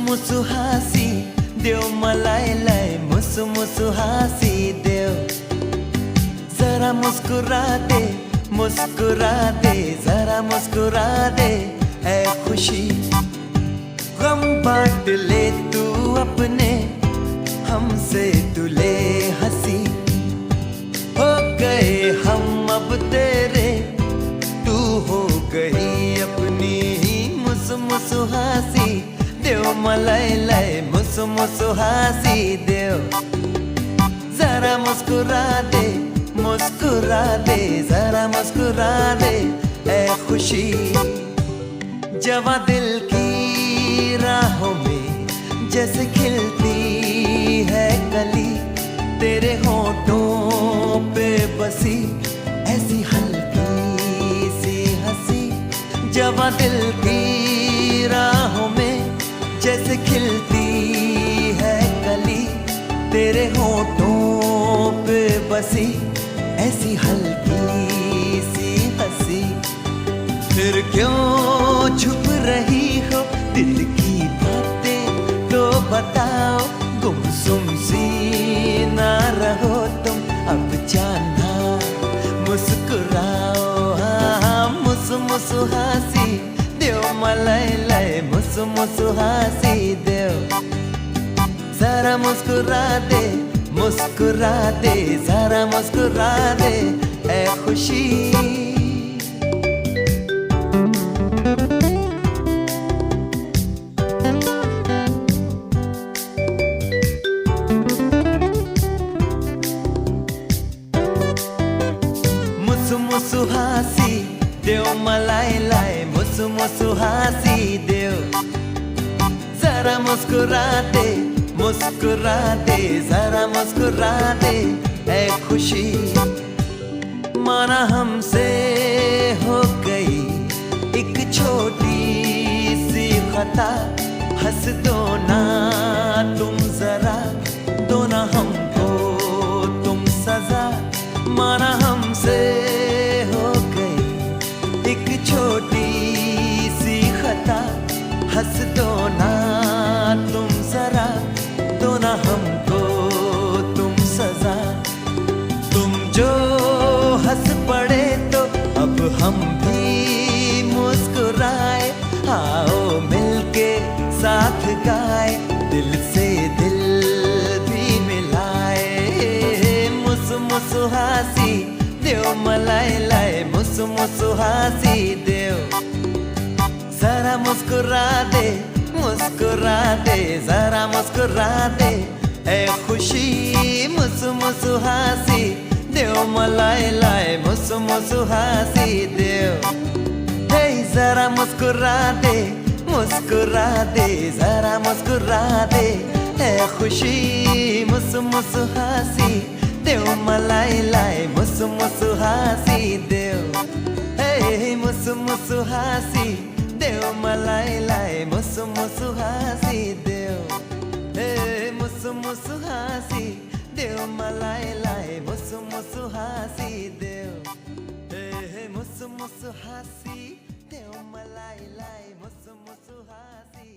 मुसु हासी देव मलाई लाई मुसु मुसु हासी देव। जरा मुस्कुरा दे जरा मुस्कुरा दे ऐ खुशी। गम बांट ले तू अपने हमसे तू ले हंसी। हो गए हम अब तेरे तू हो गई अपनी ही। मुसु मुसु हासी देव मलाई लाई मुसु मुसु हासी देव। जरा मुस्कुरा दे जरा मुस्कुरा दे ऐ खुशी। जवां दिल की राहों में जैसे खिलती है कली, तेरे होठों पे बसी ऐसी हल्की सी हंसी। जवां दिल की राहों में जैसे खिलती है कली, तेरे होठों पे बसी ऐसी हल्की सी हंसी। फिर क्यों छुप रही हो दिल की बातें तो बताओ। गुमसुम सी ना रहो तुम अब जाना मुस्कुराओ। हाँ मुसु मुसु हासी देव मलाई लाई मुसु मुसु हासी देव। जरा मुस्कुरा दे जरा मुस्कुरा दे ऐ खुशी। मुसु मुसु हासी देव मलाई लाई मुसु मुसु हासी देव। जरा मुस्कुरा दे जरा मुस्कुरा दे ऐ खुशी। माना हमसे हो गई एक छोटी सी खता। हंस दो ना तुम जरा, दो ना हमको तुम सजा। माना हमसे हो गई एक छोटी सी खता। हंस दो ना तुम जरा, दो ना हमको तुम सजा। तुम जो हंस पड़े तो अब हम भी मुस्कुराए। आओ मिलके साथ गाए, दिल से दिल भी मिलाए। मुसु मुसु हासी देव मलाई लाई मुसु मुसु हासी देव। जरा मुस्कुरा दे जरा मुस्कुरा दे ऐ खुशी। मुसु मुसु हासी देव मलाई लाई मुसु मुसु हासी देव। हे जरा मुस्कुरा दे जरा मुस्कुरा दे ऐ खुशी। मुसु मुसु हासी देव मलाई लाई मुसु मुसु हासी देव। हे मुसु मुसु हासी देव मलाई लाई मुसु मुसु हासी देव। हे मुसु मुसु हासी देव मलाई लाई मुसु मुसु हासी देव। हे मुसु मुसु हासी देव मलाई लाई मुसु मुसु हासी।